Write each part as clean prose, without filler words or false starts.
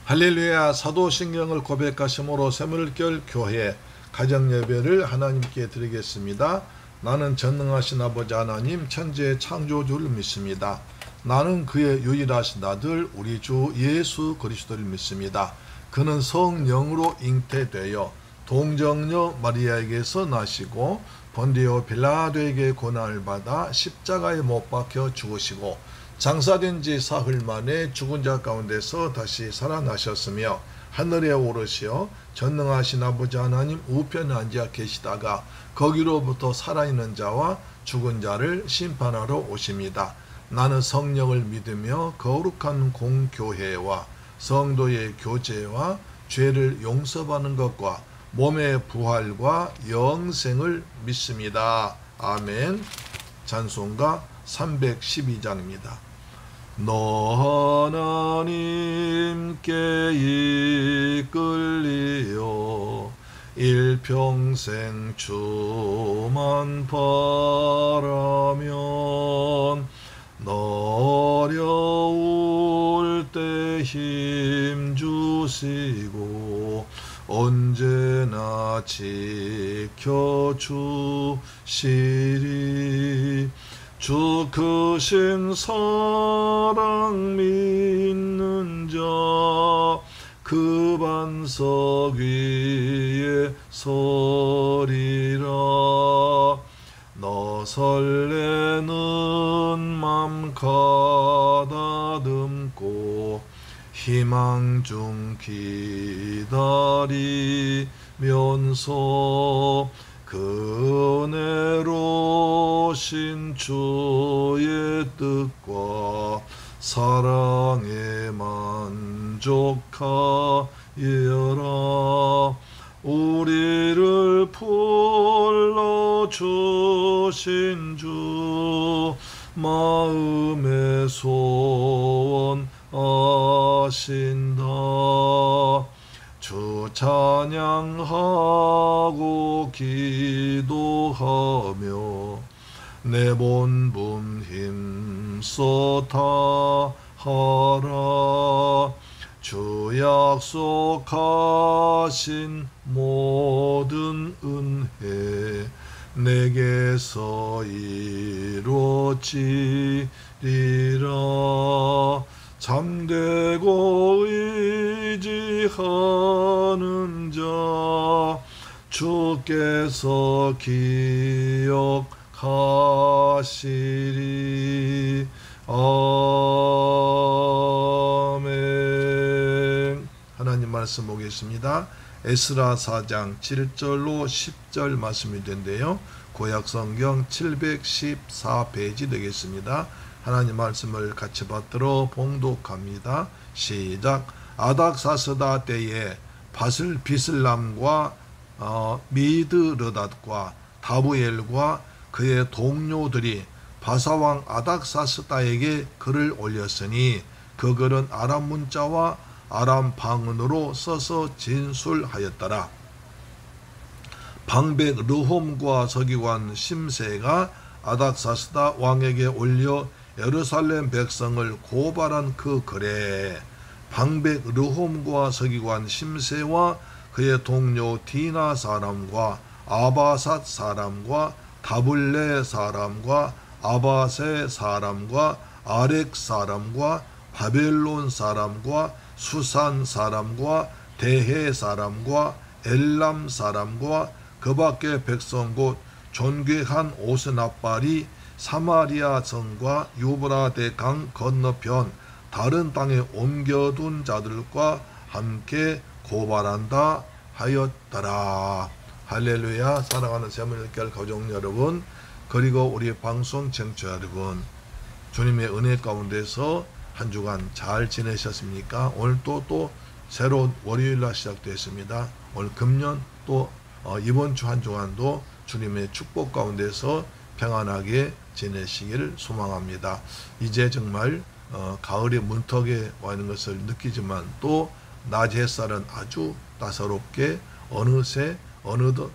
할렐루야. 사도신경을 고백하심으로 새물결 교회 가정예배를 하나님께 드리겠습니다. 나는 전능하신 아버지 하나님 천지의 창조주를 믿습니다. 나는 그의 유일하신 아들 우리 주 예수 그리스도를 믿습니다. 그는 성령으로 잉태되어 동정녀 마리아에게서 나시고 본디오 빌라도에게 고난을 받아 십자가에 못 박혀 죽으시고 장사된 지 사흘 만에 죽은 자 가운데서 다시 살아나셨으며 하늘에 오르시어 전능하신 아버지 하나님 우편에 앉아 계시다가 거기로부터 살아있는 자와 죽은 자를 심판하러 오십니다. 나는 성령을 믿으며 거룩한 공교회와 성도의 교제와 죄를 용서받는 것과 몸의 부활과 영생을 믿습니다. 아멘. 찬송가 312장입니다. 너 하나님께 이끌리어 일평생 주만 바라면 어려울 때 힘 주시고 언제나 지켜주시리. 주 크신 사랑 믿는 자 그 반석 위에 서리라. 너 설레는 맘 가다듬고 희망 중 기다리면서 그 은혜로신 주의 뜻과 사랑에 만족하여라. 우리를 불러주신 주 마음의 소원 아신다. 주 찬양하고 기도하며 내 본분 힘써 다하라. 주 약속하신 모든 은혜 내게서 이루어지리라. 잠되고 의지하는 자 주께서 기억하시리. 아멘. 하나님 말씀 보겠습니다. 에스라 4장 7절로 10절 말씀이 된대요. 구약성경 714페이지 되겠습니다. 하나님 말씀을 같이 받들어 봉독합니다. 시작. 아닥사스다 때에 바슬비슬람과 미드르닷과 다부엘과 그의 동료들이 바사왕 아닥사스다에게 글을 올렸으니 그 글은 아람 문자와 아람 방언으로 써서 진술하였더라. 방백 르홈과 서기관 심세가 아닥사스다 왕에게 올려 예루살렘 백성을 고발한 그 글에 방백 르홈과 서기관 심세와 그의 동료 디나 사람과 아바삿 사람과 다블레 사람과 아바세 사람과 아렉 사람과 바벨론 사람과 수산 사람과 대해 사람과 엘람 사람과 그 밖의 백성 곧 존귀한 오스나발이 사마리아 성과 유브라데 강 건너편 다른 땅에 옮겨둔 자들과 함께 고발한다 하였더라. 할렐루야. 사랑하는 새물결 가족 여러분, 그리고 우리 방송 청취자 여러분, 주님의 은혜 가운데서 한 주간 잘 지내셨습니까? 오늘 또 새로운 월요일날 시작되었습니다. 오늘 금년 또 이번 주 한 주간도 주님의 축복 가운데서 평안하게 지내시기를 소망합니다. 이제 정말 가을의 문턱에 와 있는 것을 느끼지만 또 낮 햇살은 아주 따사롭게 어느새 어느덧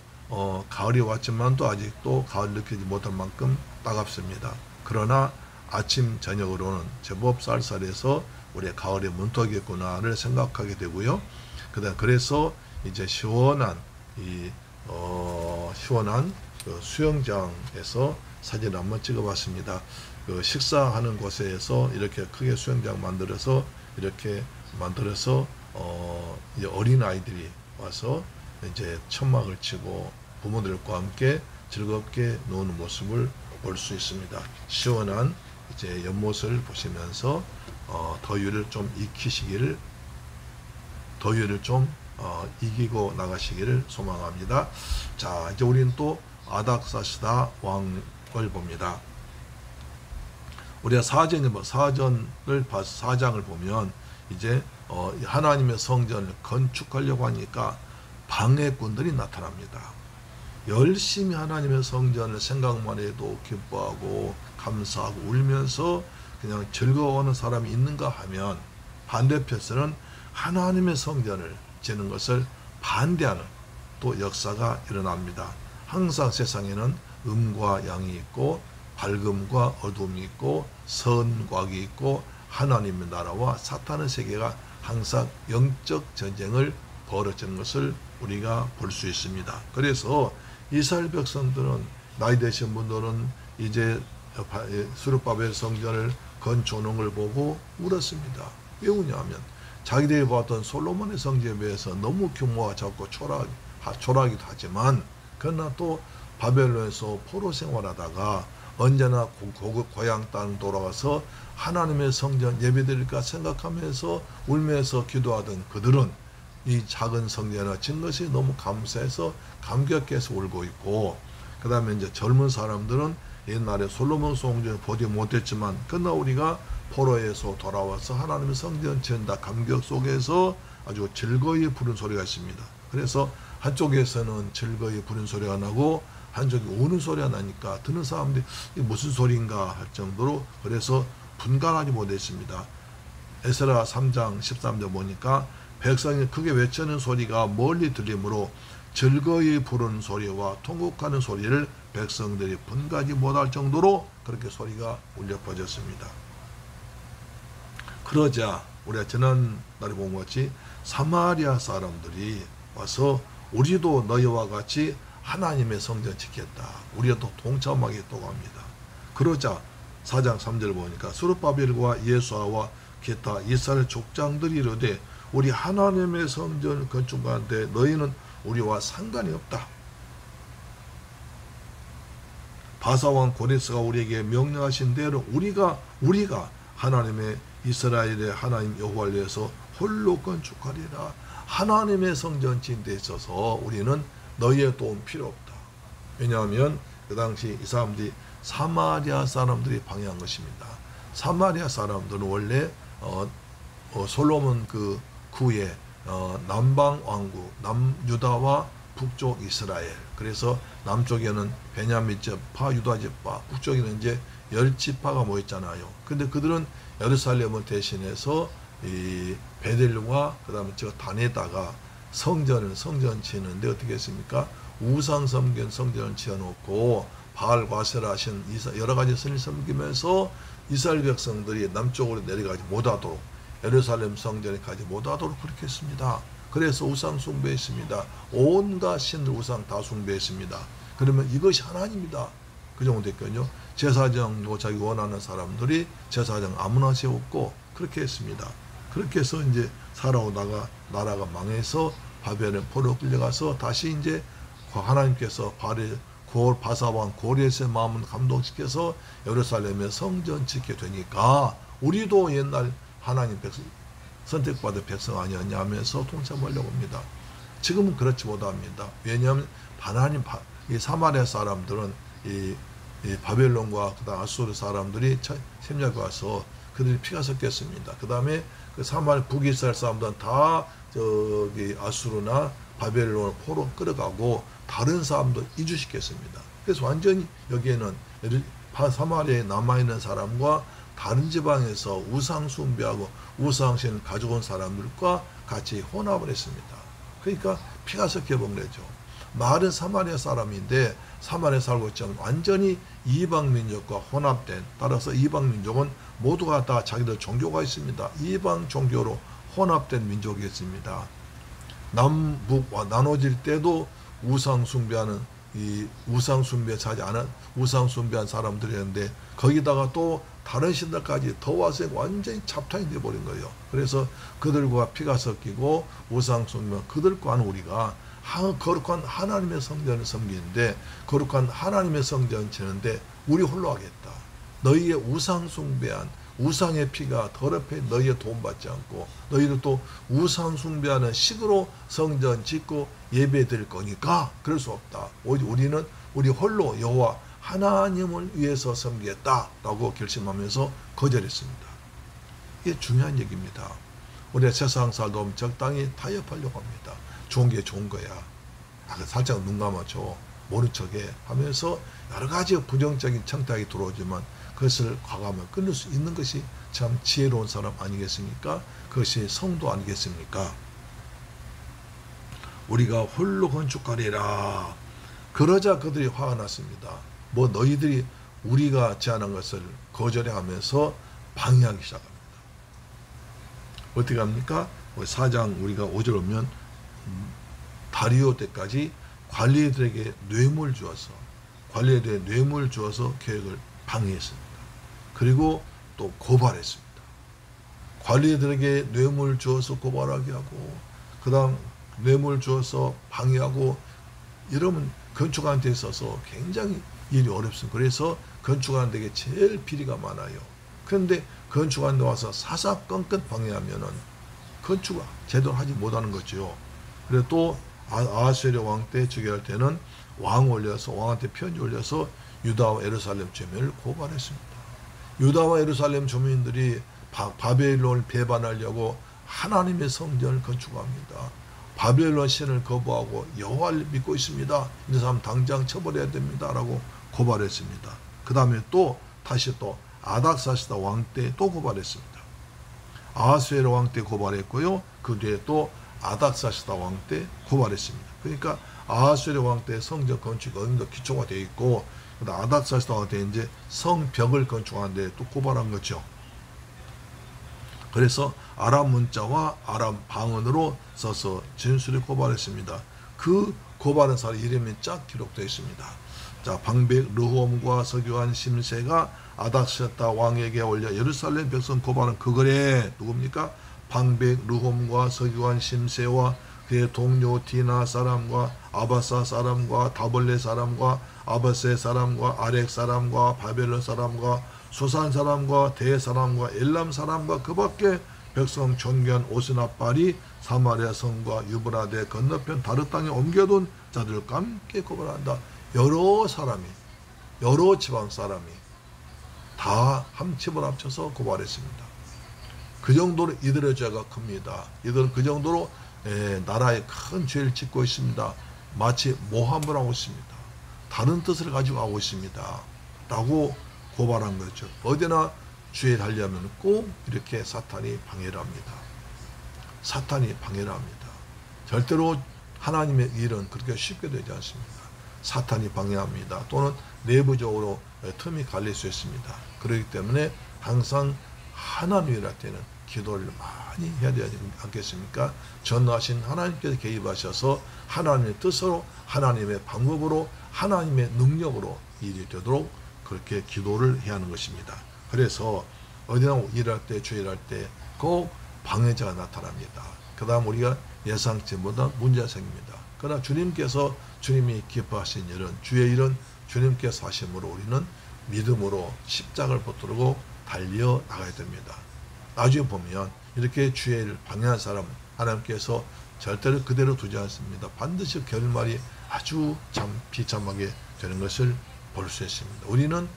가을이 왔지만도 아직도 가을 느끼지 못할 만큼 따갑습니다. 그러나 아침 저녁으로는 제법 쌀쌀해서 우리의 가을의 문턱이겠구나를 생각하게 되고요. 그래서 이제 시원한 시원한 그 수영장에서 사진 한번 찍어봤습니다. 그 식사하는 곳에서 이렇게 크게 수영장 만들어서 이제 어린 아이들이 와서 이제 천막을 치고 부모들과 함께 즐겁게 노는 모습을 볼 수 있습니다. 시원한 이제 연못을 보시면서 더위를 좀 이기고 나가시기를 소망합니다. 자, 이제 우리는 또 아닥사스다 왕을 봅니다. 우리가 사전을 보면 이제 하나님의 성전을 건축하려고 하니까 방해꾼들이 나타납니다. 열심히 하나님의 성전을 생각만 해도 기뻐하고 감사하고 울면서 그냥 즐거워하는 사람이 있는가 하면 반대편에서는 하나님의 성전을 짓는 것을 반대하는 또 역사가 일어납니다. 항상 세상에는 음과 양이 있고 밝음과 어둠이 있고 선과 악이 있고 하나님의 나라와 사탄의 세계가 항상 영적 전쟁을 벌어지는 것을 우리가 볼 수 있습니다. 그래서 이스라엘 백성들은 나이 드신 분들은 이제 스룹바벨 성전을 건축하는 걸 보고 울었습니다. 왜 우냐면 자기들이 보았던 솔로몬의 성전에 비해서 너무 규모가 작고 초라하기도 하지만 그러나 또 바벨론에서 포로 생활하다가 언제나 고향 땅 돌아가서 하나님의 성전 예배드릴까 생각하면서 울면서 기도하던 그들은 이 작은 성전을 진 것이 너무 감사해서 감격해서 울고 있고, 그 다음에 이제 젊은 사람들은 옛날에 솔로몬 성전을 보지 못했지만 그러나 우리가 포로에서 돌아와서 하나님의 성전 지은다 감격 속에서 아주 즐거이 부른 소리가 있습니다. 그래서 한쪽에서는 즐거이 부른 소리가 나고 한쪽이 우는 소리가 나니까 듣는 사람들이 이게 무슨 소리인가 할 정도로 그래서 분간하지 못했습니다. 에스라 3장 13절 보니까 백성이 크게 외치는 소리가 멀리 들리므로 즐거이 부르는 소리와 통곡하는 소리를 백성들이 분간하지 못할 정도로 그렇게 소리가 울려 퍼졌습니다. 그러자 우리가 지난날에 본 것 같이 사마리아 사람들이 와서 우리도 너희와 같이 하나님의 성전 지켰다. 우리가 또 동참하겠다고 합니다. 그러자 4장 3절 보니까 스룹바벨과 예수아와 기타 이스라엘 족장들이 이르되 우리 하나님의 성전을 건축하는데 너희는 우리와 상관이 없다. 바사왕 고레스가 우리에게 명령하신 대로 우리가 하나님의 이스라엘의 하나님 여호와를 위해서 홀로 건축하리라. 하나님의 성전 지은 데 있어서 우리는 너희의 도움 필요 없다. 왜냐하면 그 당시 이 사람들이 사마리아 사람들이 방해한 것입니다. 사마리아 사람들은 원래 솔로몬 그 구에 남방 왕국 남유다와 북쪽 이스라엘, 그래서 남쪽에는 베냐민 지파, 유다 지파, 북쪽에는 이제 10지파가 모였잖아요. 근데 그들은 예루살렘을 대신해서 이 베델과 그다음에 저 단에다가 성전 지는데 어떻게 했습니까? 우상 섬긴 성전을 지어놓고 바알 과세라 하신 여러 가지 신을 섬기면서 이스라엘 백성들이 남쪽으로 내려가지 못하도록 예루살렘 성전에 가지 못하도록 그렇게 했습니다. 그래서 우상 숭배했습니다. 온갖 신을 우상 다 숭배했습니다. 그러면 이것이 하나님이다. 그 정도 됐거든요. 제사장도 자기 원하는 사람들이 제사장 아무나 세웠고 그렇게 했습니다. 그렇게 해서 이제 살아오다가 나라가 망해서 바벨에 포로 끌려가서 다시 이제 하나님께서 바사왕 고레스의 마음을 감동시켜서 예루살렘에 성전 짓게 되니까 우리도 옛날 하나님 선택받은 백성 아니었냐 하면서 동참하려고 합니다. 지금은 그렇지 못합니다. 왜냐하면 이 사마리아 사람들은 이 바벨론과 그다음 아수르 사람들이 침략해 와서 그들이 피가 섞였습니다. 그 다음에 그 사마리아 북이스라엘 사람들은 다 저기 아수르나 바벨론을 포로 끌어가고 다른 사람도 이주시켰습니다. 그래서 완전히 여기에는 사마리아에 남아있는 사람과 다른 지방에서 우상 숭배하고 우상신을 가져온 사람들과 같이 혼합을 했습니다. 그러니까 피가 섞여본 거죠. 말은 사마리아 사람인데 사마리아 살고 있지만 완전히 이방 민족과 혼합된, 따라서 이방 민족은 모두가 다 자기들 종교가 있습니다. 이방 종교로 혼합된 민족이었습니다. 남북과 나눠질 때도 우상 숭배하는, 이 우상 숭배하지 않은 우상 숭배한 사람들이었는데 거기다가 또 다른 신들까지 더 와서 완전히 잡탕이 되어버린 거예요. 그래서 그들과 피가 섞이고 우상 숭배, 그들과는 우리가 거룩한 하나님의 성전을 섬기는데, 거룩한 하나님의 성전 지는데 우리 홀로 하겠다. 너희의 우상 숭배한 우상의 피가 더럽혀 너희의 도움받지 않고, 너희도 또 우상 숭배하는 식으로 성전 짓고 예배 드릴 거니까 그럴 수 없다. 우리는 우리 홀로 여호와 하나님을 위해서 섬기겠다라고 결심하면서 거절했습니다. 이게 중요한 얘기입니다. 우리가 세상 살도 적당히 타협하려고 합니다. 좋은 게 좋은 거야. 살짝 눈 감아줘. 모른 척해 하면서 여러 가지 부정적인 청탁이 들어오지만 그것을 과감하게 끊을 수 있는 것이 참 지혜로운 사람 아니겠습니까? 그것이 성도 아니겠습니까? 우리가 홀로 건축하리라. 그러자 그들이 화가 났습니다. 뭐 너희들이 우리가 제안한 것을 거절해 하면서 방해하기 시작합니다. 어떻게 합니까? 4장 우리가 5절 오면 다리오 때까지 관리들에게 뇌물 주어서 계획을 방해했습니다. 그리고 또 고발했습니다. 관리들에게 뇌물 주어서 고발하게 하고, 그 다음 뇌물 주어서 방해하고, 이러면 건축한테 있어서 굉장히 일이 어렵습니다. 그래서 건축한에게 제일 비리가 많아요. 그런데 건축한테 와서 사사건건 방해하면은 건축을 제대로 하지 못하는 거죠. 그리고 또 아하수에르 왕 때 즉위할 때는 왕한테 편지 올려서 유다와 예루살렘 주민을 고발했습니다. 유다와 예루살렘 주민들이 바벨론을 배반하려고 하나님의 성전을 건축합니다. 바벨론 신을 거부하고 여호와를 믿고 있습니다. 이 사람 당장 처벌해야 됩니다. 라고 고발했습니다. 그 다음에 또 다시 또 아닥사스다 왕 때 또 고발했습니다. 아하수에르 왕 때 고발했고요. 그 뒤에 또 아닥사스다 왕 때 고발했습니다. 그러니까 아하수에르 왕 때 성전 건축이 어느 정도 기초가 되어 있고, 아닥사스다 왕 때 이제 성벽을 건축하는데 또 고발한 거죠. 그래서 아람 문자와 아람 방언으로 써서 진술을 고발했습니다. 그 고발한 사람 이름이 쫙 기록되어 있습니다. 자, 방백 르홈과 서기관 심세가 아닥사스다 왕에게 올려 예루살렘 백성 고발한 그거래. 누굽니까? 방백 르홈과 서기관 심세와 그의 동료 디나 사람과 아바사 사람과 다볼레 사람과 아바세 사람과 아렉 사람과 바벨론 사람과 소산 사람과 대 사람과 엘람 사람과 그 밖에 백성 존귀한 오스나발이 사마리아 성과 유브라데 건너편 다른 땅에 옮겨둔 자들과 함께 고발한다. 여러 사람이, 여러 지방 사람이 다 함집을 합쳐서 고발했습니다. 그 정도로 이들의 죄가 큽니다. 이들은 그 정도로 나라에 큰 죄를 짓고 있습니다. 마치 모함을 하고 있습니다. 다른 뜻을 가지고 하고 있습니다. 라고 고발한 거죠. 어디나 죄를 하려면 꼭 이렇게 사탄이 방해를 합니다. 사탄이 방해를 합니다. 절대로 하나님의 일은 그렇게 쉽게 되지 않습니다. 사탄이 방해합니다. 또는 내부적으로 틈이 갈릴 수 있습니다. 그렇기 때문에 항상 하나님을 할 때는 기도를 많이 해야 되지 않겠습니까? 전능하신 하나님께서 개입하셔서 하나님의 뜻으로, 하나님의 방법으로, 하나님의 능력으로 일이 되도록 그렇게 기도를 해야 하는 것입니다. 그래서 어디나 일할 때, 주일할 때 꼭 방해자가 나타납니다. 그 다음 우리가 예상치 못한 문제가 생깁니다. 그러나 주님이 기뻐하신 일은, 주의 일은 주님께서 하심으로 우리는 믿음으로 십자가를 붙들고 달려 나가야 됩니다. 나중에 보면 이렇게 주의 일을 방해한 사람 하나님께서 절대로 그대로 두지 않습니다. 반드시 결말이 아주 참 비참하게 되는 것을 볼 수 있습니다. 우리는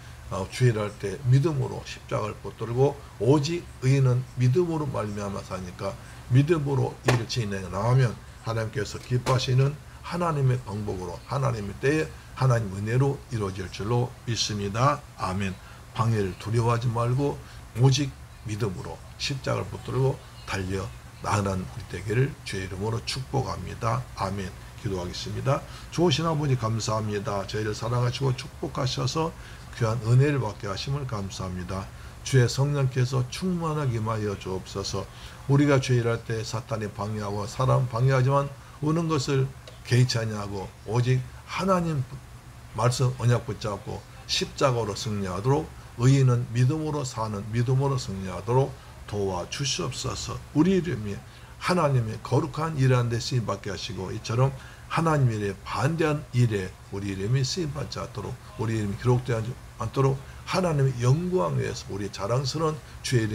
주의를 할 때 믿음으로 십자가를 붙들고, 오직 의인은 믿음으로 말미암아 사니까 믿음으로 일을 진행해 나가면 하나님께서 기뻐하시는 하나님의 방법으로, 하나님의 때에 하나님 은혜로 이루어질 줄로 믿습니다. 아멘. 방해를 두려워하지 말고 오직 믿음으로 십자가를 붙들고 달려 나가는 우리 되기를 주의 이름으로 축복합니다. 아멘. 기도하겠습니다. 좋으신 아버지 감사합니다. 저희를 사랑하시고 축복하셔서 귀한 은혜를 받게 하심을 감사합니다. 주의 성령께서 충만하게 임하여 주옵소서. 우리가 죄 일할 때 사탄이 방해하고 사람 방해하지만 오는 것을 개의치 아니하고 오직 하나님 말씀 언약 붙잡고 십자가로 승리하도록, 의인은 믿음으로 사는 믿음으로 승리하도록 도와주시옵소서. 우리 이름이 하나님의 거룩한 일하는 데 쓰임받게 하시고, 이처럼 하나님 일에 반대한 일에 우리 이름이 쓰임받지 않도록, 우리 이름이 기록되지 않도록 하나님의 영광 위에서 우리 자랑스러운 주의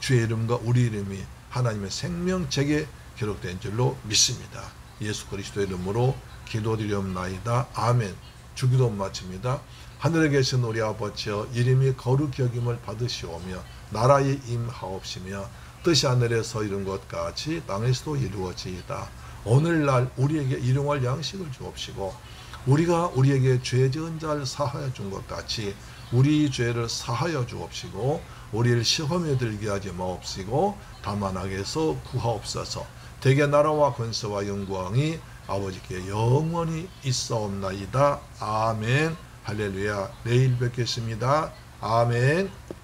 이름과 우리 이름이 하나님의 생명책에 기록된 줄로 믿습니다. 예수 그리스도의 이름으로 기도드리옵나이다. 아멘. 주기도 마칩니다. 하늘에 계신 우리 아버지여, 이름이 거룩히 여김을 받으시오며 나라에 임하옵시며 뜻이 하늘에서 이룬 것 같이 땅에서도 이루어지이다. 오늘날 우리에게 일용할 양식을 주옵시고, 우리가 우리에게 죄 지은 자를 사하여 준 것 같이 우리 죄를 사하여 주옵시고, 우리를 시험에 들게 하지 마옵시고 다만 악에서 구하옵소서. 대개 나라와 권세와 영광이 아버지께 영원히 있사옵나이다. 아멘. 할렐루야. 내일 뵙겠습니다. 아멘.